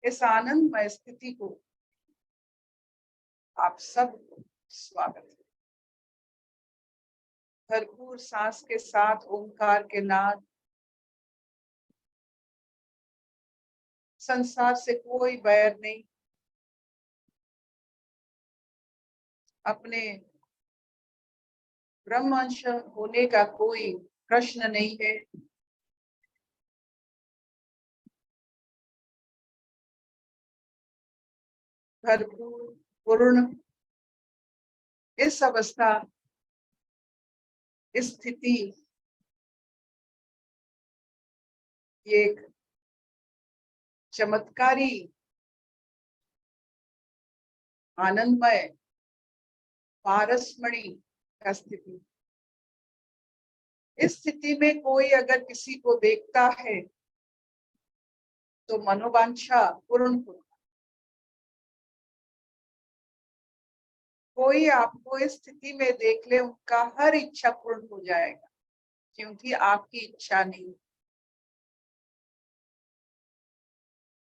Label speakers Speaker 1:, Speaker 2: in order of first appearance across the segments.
Speaker 1: इस आनंदमय स्थिति को आप सब स्वागत है। भरपूर सांस के साथ ओंकार के नाद, संसार से कोई बैर नहीं, अपने ब्रह्मांश होने का कोई प्रश्न नहीं है। भरपूर पूर्ण इस अवस्था, इस स्थिति, ये एक चमत्कारी आनंदमय पारसमणि का स्थिति। इस स्थिति में कोई अगर किसी को देखता है तो मनोवांछा पूर्ण हो। कोई आपको इस स्थिति में देख ले, उनका हर इच्छा पूर्ण हो जाएगा, क्योंकि आपकी इच्छा नहीं।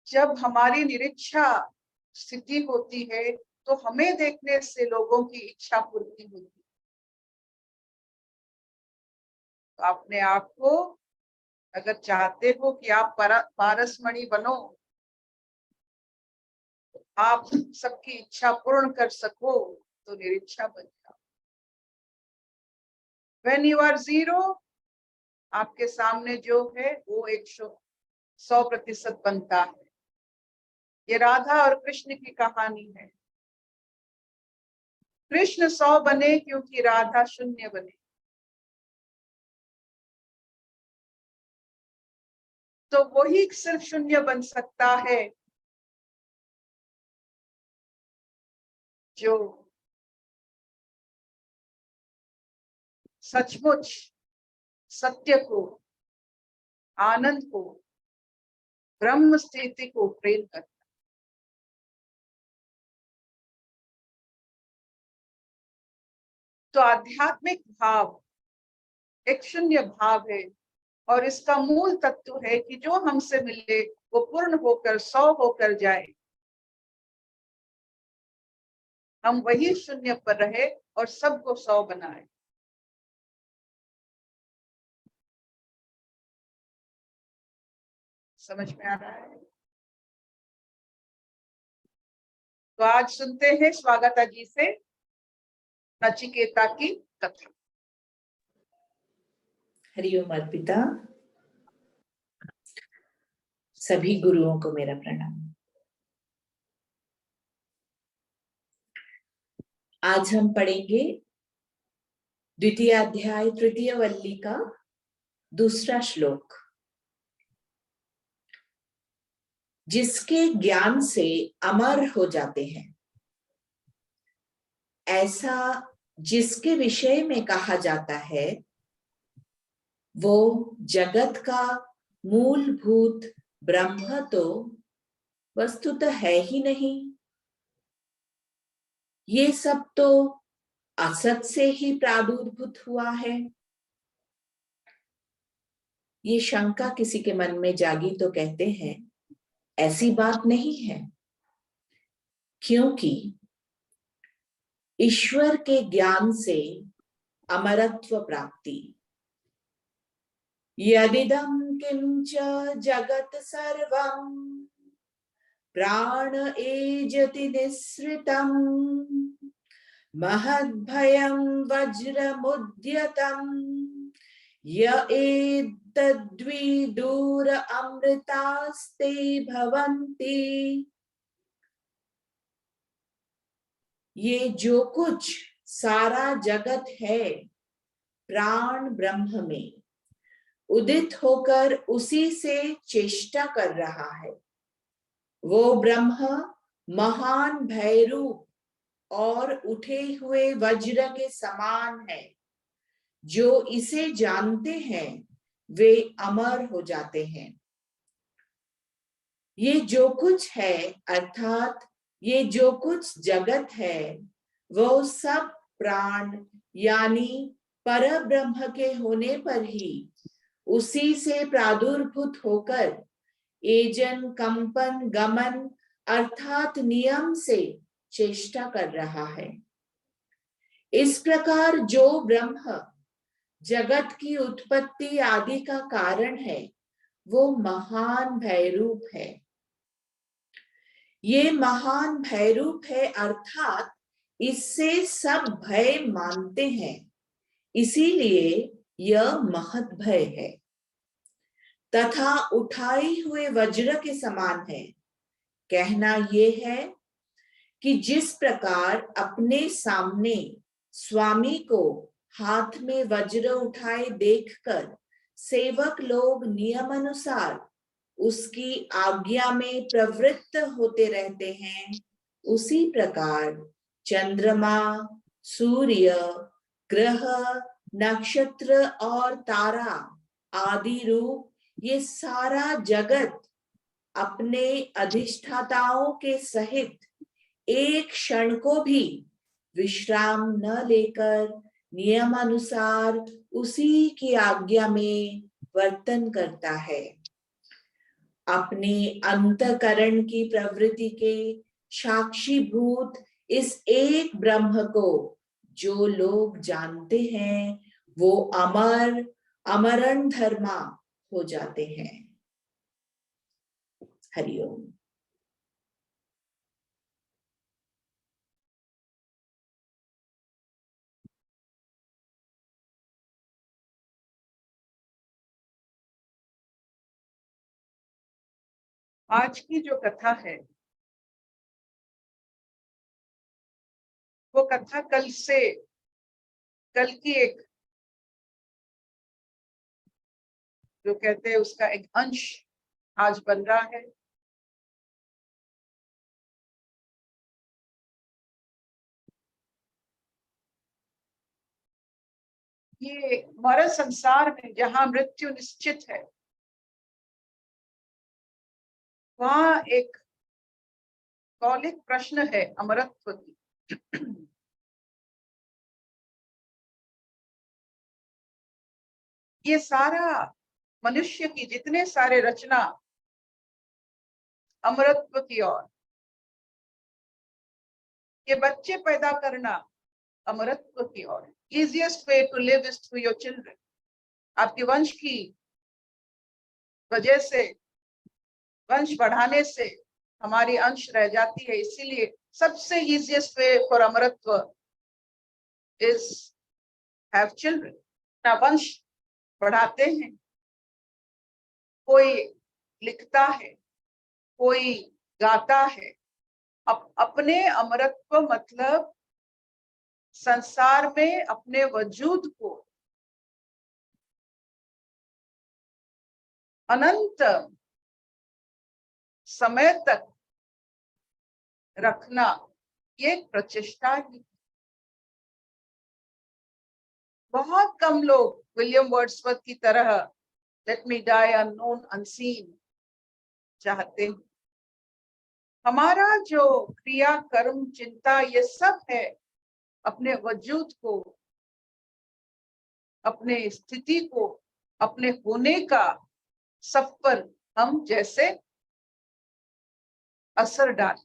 Speaker 1: जब हमारी निरीक्षा स्थिति होती है तो हमें देखने से लोगों की इच्छा पूर्ति होती है। तो अपने आप को अगर चाहते हो कि आप पारसमणि बनो, आप सबकी इच्छा पूर्ण कर सको, तो निरीक्षा बन जाओ। When you are zero, आपके सामने जो है वो 100% बनता है। ये राधा और कृष्ण की कहानी है। कृष्ण 100 बने क्योंकि राधा 0 बने। तो वही सिर्फ 0 बन सकता है जो सचमुच सत्य को, आनंद को, ब्रह्म स्थिति को प्रेम करता। तो आध्यात्मिक भाव एक 0 भाव है, और इसका मूल तत्व है कि जो हमसे मिले वो पूर्ण होकर 100 होकर जाए। हम वही 0 पर रहे और सबको 100 बनाए। समझ में आ रहा है? तो आज सुनते हैं स्वागता जी से नचिकेता की कथा।
Speaker 2: हरिओम अर्पिता। सभी गुरुओं को मेरा प्रणाम। आज हम पढ़ेंगे द्वितीय अध्याय तृतीय वल्ली का दूसरा श्लोक। जिसके ज्ञान से अमर हो जाते हैं, ऐसा जिसके विषय में कहा जाता है, वो जगत का मूलभूत ब्रह्म तो वस्तुतः है ही नहीं। ये सब तो असत से ही प्रादुर्भूत हुआ है। ये शंका किसी के मन में जागी तो कहते हैं ऐसी बात नहीं है, क्योंकि ईश्वर के ज्ञान से अमरत्व प्राप्ति। यदिदं किंच जगत सर्वं प्राण एजति निःसृतं महद्भयं वज्रमुद्यतं य एतद्विदुर अमृतास्ते भवन्ति। ये जो कुछ सारा जगत है प्राण ब्रह्म में उदित होकर उसी से चेष्टा कर रहा है। वो ब्रह्म महान भयरूप और उठे हुए वज्र के समान है। जो इसे जानते हैं वे अमर हो जाते हैं। ये जो कुछ है अर्थात ये जो कुछ जगत है वो सब प्राण यानी पर ब्रह्म के होने पर ही उसी से प्रादुर्भूत होकर एजन, कंपन, गमन अर्थात नियम से चेष्टा कर रहा है। इस प्रकार जो ब्रह्म जगत की उत्पत्ति आदि का कारण है, वो महान भयरूप है। ये महान भयरूप है अर्थात इससे सब भय मानते हैं, इसीलिए यह महत भय है तथा उठाए हुए वज्र के समान है। कहना ये है कि जिस प्रकार अपने सामने स्वामी को हाथ में वज्र उठाए देखकर सेवक लोग नियमानुसार उसकी आज्ञा में प्रवृत्त होते रहते हैं, उसी प्रकार चंद्रमा, सूर्य, ग्रह, नक्षत्र और तारा आदि रूप ये सारा जगत अपने अधिष्ठाताओं के सहित एक क्षण को भी विश्राम न लेकर नियमानुसार उसी की आज्ञा में वर्तन करता है। अपने अंतकरण की प्रवृत्ति के साक्षीभूत इस एक ब्रह्म को जो लोग जानते हैं, वो अमर अमरण धर्मा हो जाते हैं। हरिओम।
Speaker 1: आज की जो कथा है वो कथा कल की एक जो कहते हैं उसका एक अंश आज बन रहा है। ये हमारे संसार में जहां मृत्यु निश्चित है, वहां एक मौलिक प्रश्न है अमरत्व की। ये सारा मनुष्य की जितने सारे रचना अमरत्व की ओर, ये बच्चे पैदा करना अमरत्व की ओर। Easiest way to live is through your children. आपके वंश की वजह से, वंश बढ़ाने से हमारी अंश रह जाती है, इसीलिए सबसे इजिएस्ट वे फॉर अमरत्व इज हैव चिल्ड्रन। ना वंश बढ़ाते हैं, कोई लिखता है, कोई गाता है, अपने अमरत्व मतलब संसार में अपने वजूद को अनंत समय तक रखना, ये प्रचेष्टा है। बहुत कम लोग विलियम वर्ड्सवर्थ की तरह let me die unknown unseen चाहते हैं। हमारा जो क्रिया, कर्म, चिंता, ये सब है अपने वजूद को, अपने स्थिति को, अपने होने का सब पर हम जैसे असर डालें।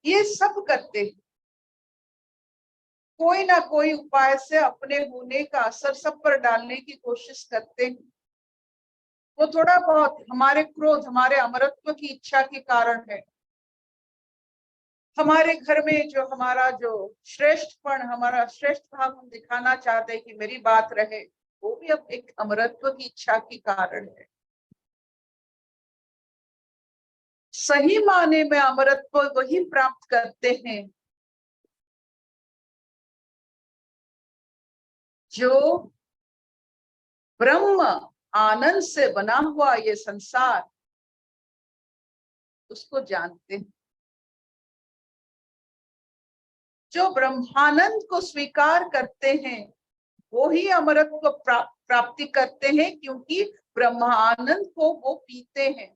Speaker 1: ये सब करते हैं, कोई ना कोई उपाय से अपने होने का असर सब पर डालने की कोशिश करते हैं। वो थोड़ा बहुत हमारे क्रोध, हमारे अमरत्व की इच्छा के कारण है। हमारे घर में जो हमारा जो श्रेष्ठपन, हमारा श्रेष्ठ भाव हम दिखाना चाहते हैं कि मेरी बात रहे, वो भी अब एक अमरत्व की इच्छा के कारण है। सही माने में अमरत्व वही प्राप्त करते हैं जो ब्रह्म आनंद से बना हुआ ये संसार उसको जानते हैं। जो ब्रह्मानंद को स्वीकार करते हैं वो ही अमरत्व प्राप्ति करते हैं, क्योंकि ब्रह्मानंद को वो पीते हैं।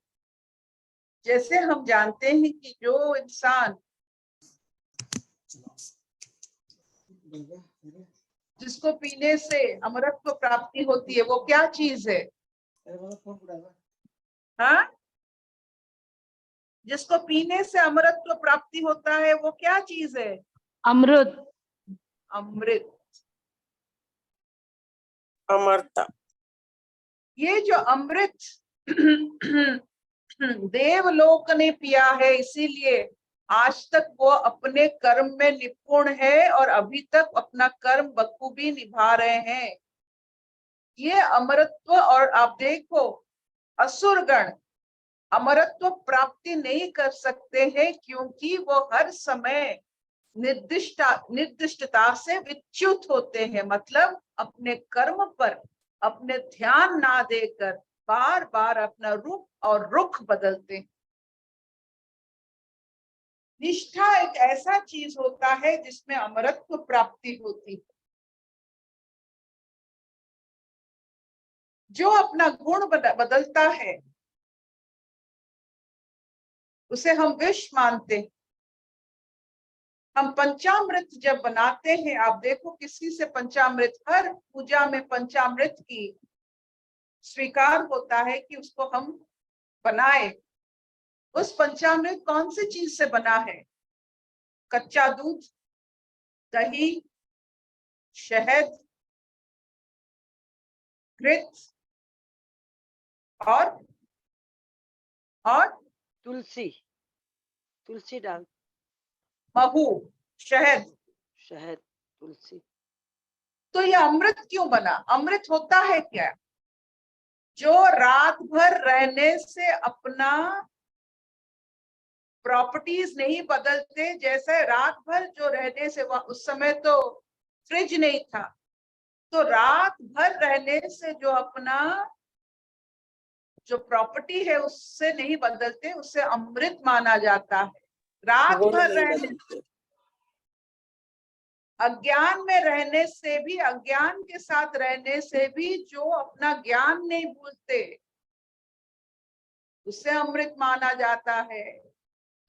Speaker 1: जैसे हम जानते हैं कि जो इंसान जिसको पीने से अमरत्व प्राप्ति होती है, वो क्या चीज है? हाँ, जिसको पीने से अमरत्व प्राप्ति होता है वो क्या चीज है?
Speaker 3: अमृत।
Speaker 1: अमृत,
Speaker 4: अमरता।
Speaker 1: ये जो अमृत देवलोक ने पिया है, इसीलिए आज तक वो अपने कर्म में निपुण है और अभी तक अपना कर्म बखूबी निभा रहे हैं। ये अमरत्व, और आप देखो असुरगण अमरत्व प्राप्ति नहीं कर सकते हैं क्योंकि वो हर समय निर्दिष्टता से विच्युत होते हैं, मतलब अपने कर्म पर अपने ध्यान ना देकर बार बार अपना रूप और रुख बदलते हैं। निष्ठा एक ऐसा चीज होता है जिसमें अमरत्व प्राप्ति होती है। जो अपना गुण बदलता है उसे हम विष मानते हैं। हम पंचामृत जब बनाते हैं, आप देखो किसी से पंचामृत, हर पूजा में पंचामृत की स्वीकार होता है कि उसको हम बनाए। उस पंचामृत कौन सी चीज से बना है? कच्चा दूध, दही, शहद, घृत और
Speaker 4: तुलसी, तुलसी डाल,
Speaker 1: महू, शहद,
Speaker 4: तुलसी।
Speaker 1: तो ये अमृत क्यों बना? अमृत होता है क्या? जो रात भर रहने से अपना प्रॉपर्टीज नहीं बदलते, जैसे रात भर जो रहने से, उस समय तो फ्रिज नहीं था, तो रात भर रहने से जो अपना जो प्रॉपर्टी है उससे नहीं बदलते, उससे अमृत माना जाता है। रात भर रहने, अज्ञान में रहने से भी, अज्ञान के साथ रहने से भी जो अपना ज्ञान नहीं भूलते, उससे अमृत माना जाता है।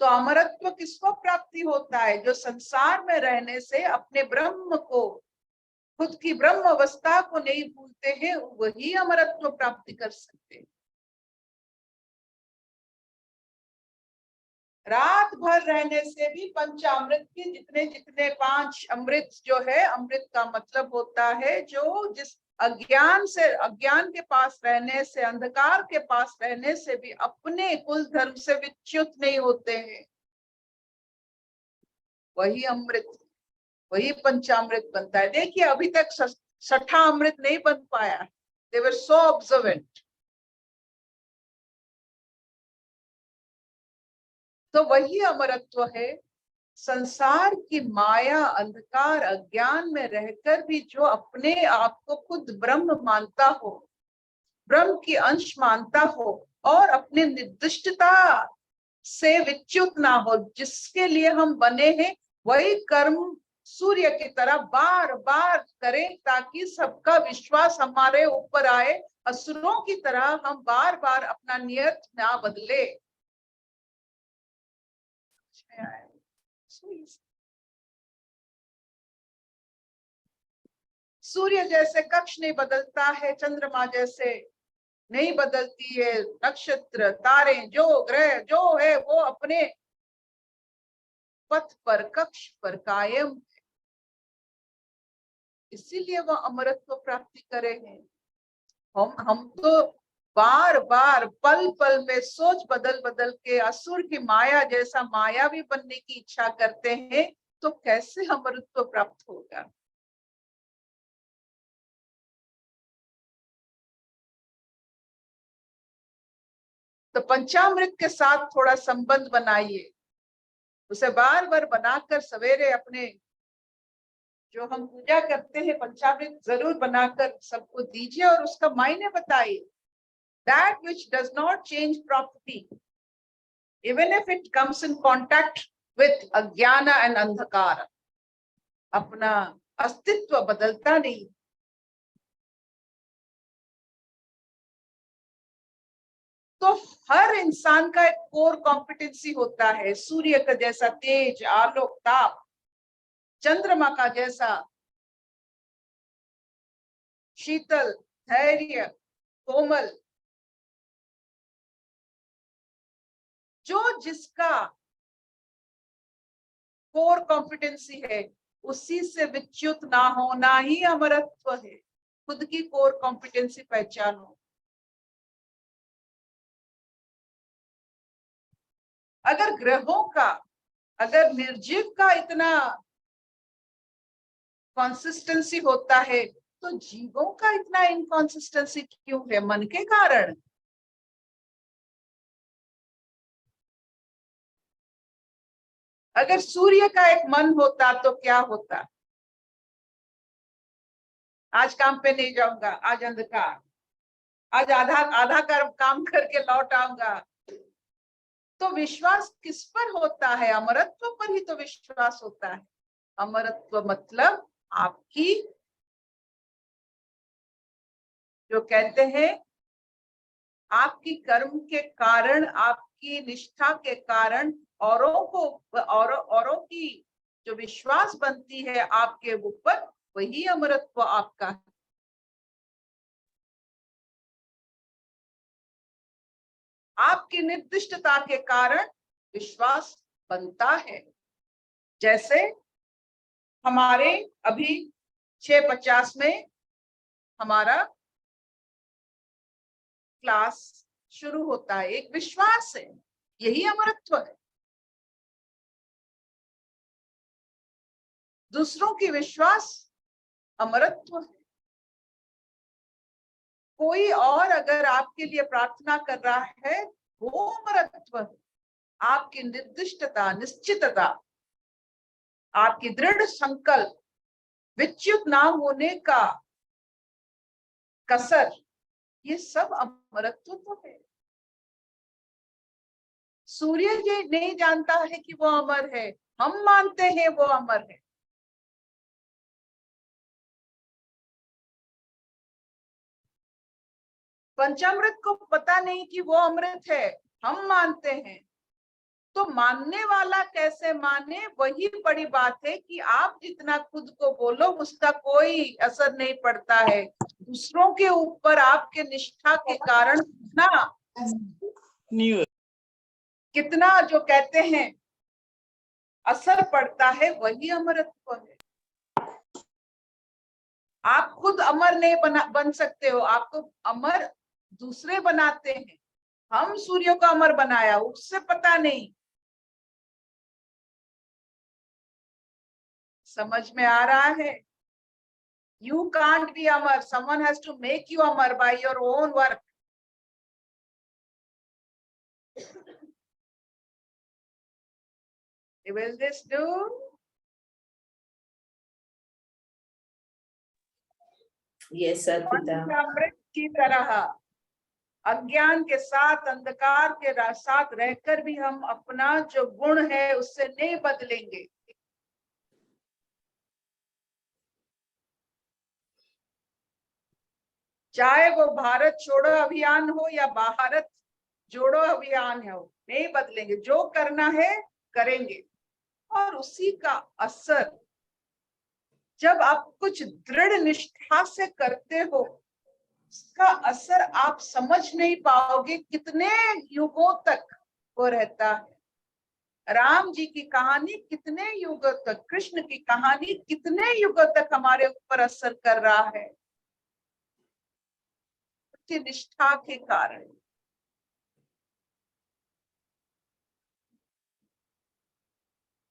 Speaker 1: तो अमरत्व किसको प्राप्ति होता है? जो संसार में रहने से अपने ब्रह्म को, खुद की ब्रह्म अवस्था को नहीं भूलते हैं, वही अमरत्व प्राप्ति कर सकते हैं। रात भर रहने से भी पंचामृत के जितने जितने 5 अमृत जो है, अमृत का मतलब होता है जो जिस अज्ञान से, अज्ञान के पास रहने से, अंधकार के पास रहने से भी अपने कुल धर्म से विच्युत नहीं होते हैं, वही अमृत, वही पंचामृत बनता है। देखिए अभी तक 6ठा अमृत नहीं बन पाया। दे वर सो ऑब्जर्वेंट। तो वही अमरत्व है। संसार की माया, अंधकार, अज्ञान में रहकर भी जो अपने आप को खुद ब्रह्म मानता हो, ब्रह्म की अंश मानता हो और अपने निर्दिष्टता से विच्युत ना हो, जिसके लिए हम बने हैं, वही कर्म सूर्य की तरह बार बार करें ताकि सबका विश्वास हमारे ऊपर आए। असुरों की तरह हम बार बार अपना नियत ना बदले। सूर्य जैसे कक्ष नहीं बदलता है, चंद्रमा जैसे नहीं बदलती है, नक्षत्र, तारे, जो ग्रह जो है वो अपने पथ पर, कक्ष पर कायम है। इसीलिए वो अमरत्व प्राप्ति करे हैं। हम तो बार बार पल पल में सोच बदल बदल के असुर की माया जैसा मायावी बनने की इच्छा करते हैं, तो कैसे अमरत्व प्राप्त होगा? तो पंचामृत के साथ थोड़ा संबंध बनाइए, उसे बार बार बनाकर सवेरे अपने जो हम पूजा करते हैं पंचामृत जरूर बनाकर सबको दीजिए और उसका मायने बताइए। That which does not change property, even if it comes in contact with अज्ञान and अंधकार, अपना अस्तित्व बदलता नहीं। तो हर इंसान का एक कोर कॉम्पिटेंसी होता है। सूर्य का जैसा तेज, आलोक, ताप, चंद्रमा का जैसा शीतल, धैर्य, कोमल, जो जिसका कोर कॉम्पिटेंसी है उसी से विच्युत ना होना ही अमरत्व है। खुद की कोर कॉम्पिटेंसी पहचानो। अगर ग्रहों का, अगर निर्जीव का इतना कंसिस्टेंसी होता है तो जीवों का इतना इनकंसिस्टेंसी क्यों है? मन के कारण। अगर सूर्य का एक मन होता तो क्या होता? आज काम पे नहीं जाऊंगा, आज अंधकार, आज आधा आधा काम करके लौट आऊंगा। तो विश्वास किस पर होता है? अमरत्व पर ही तो विश्वास होता है। अमरत्व मतलब आपकी, जो कहते हैं, आपकी कर्म के कारण, आपकी निष्ठा के कारण औरों की जो विश्वास बनती है आपके ऊपर, वही अमरत्व आपका है। आपकी निर्दिष्टता के कारण विश्वास बनता है। जैसे हमारे अभी 6:50 में हमारा क्लास शुरू होता है, एक विश्वास है, यही अमरत्व है। दूसरों की विश्वास अमरत्व है। कोई और अगर आपके लिए प्रार्थना कर रहा है, वो अमरत्व है। आपकी निर्दिष्टता, निश्चितता, आपकी दृढ़ संकल्प, विच्युत ना होने का कसर, ये सब अमरत्व तो है। सूर्य जी नहीं जानता है कि वो अमर है, हम मानते हैं वो अमर है। पंचामृत को पता नहीं कि वो अमृत है, हम मानते हैं। तो मानने वाला कैसे माने, वही बड़ी बात है कि आप जितना खुद को बोलो उसका कोई असर नहीं पड़ता है। दूसरों के ऊपर आपके निष्ठा के कारण कितना जो कहते हैं असर पड़ता है, वही अमरत्व है। आप खुद अमर नहीं बन सकते हो, आपको अमर दूसरे बनाते हैं। हम सूर्य को अमर बनाया, उससे पता नहीं। समझ में आ रहा है? You can't be amar. Someone has to make you amar by your own work. Will this do?
Speaker 2: Yes, sir, पिता।
Speaker 1: अमृत की तरह अज्ञान के साथ, अंधकार के साथ रहकर भी हम अपना जो गुण है उससे नहीं बदलेंगे। चाहे वो भारत छोड़ो अभियान हो या भारत जोड़ो अभियान हो, नहीं बदलेंगे। जो करना है करेंगे। और उसी का असर, जब आप कुछ दृढ़ निष्ठा से करते हो, उसका असर आप समझ नहीं पाओगे कितने युगों तक वो रहता है। राम जी की कहानी कितने युगों तक, कृष्ण की कहानी कितने युगों तक हमारे ऊपर असर कर रहा है, उसकी निष्ठा के कारण।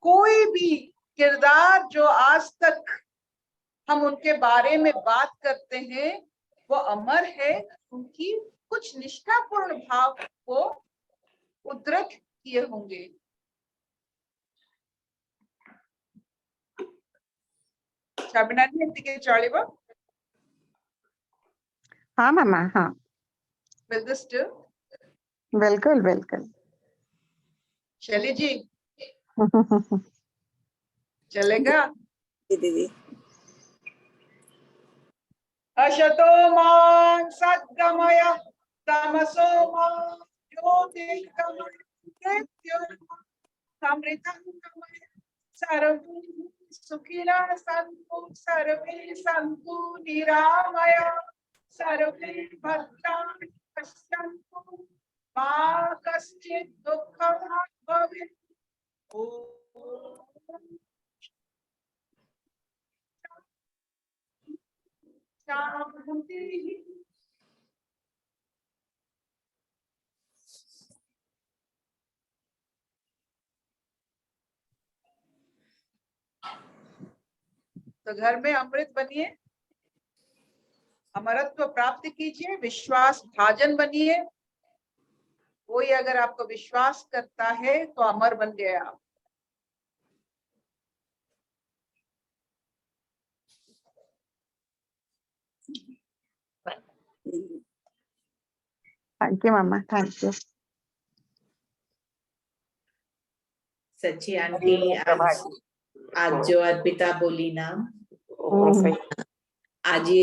Speaker 1: कोई भी किरदार जो आज तक हम उनके बारे में बात करते हैं, वो अमर है, उनकी कुछ निष्ठापूर्ण भाव को उद्धृत किए होंगे।
Speaker 3: हाँ मामा, हाँ
Speaker 1: Will this do?
Speaker 3: बिल्कुल बिल्कुल।
Speaker 1: शैली जी चलेगा?
Speaker 4: दीदी
Speaker 1: अशतो मा सद्गमय तमसो मा ज्योतिर्गमय मृत्योर्मृतंगमय सर्वे सुखिनः सन्तु सर्वे सन्तु निरामया। सर्वे भद्राणि पश्यन्तु मा कश्चित् दुःखभाग् भवेत्। ओम शांति। तो घर में अमृत बनिए, अमरत्व प्राप्त कीजिए, विश्वास भाजन बनिए। कोई अगर आपको विश्वास करता है तो अमर बन गए आप।
Speaker 3: Thank you mama, thank you.
Speaker 2: सच्ची आंटी, आज जो अर्पिता बोली ना, आज ये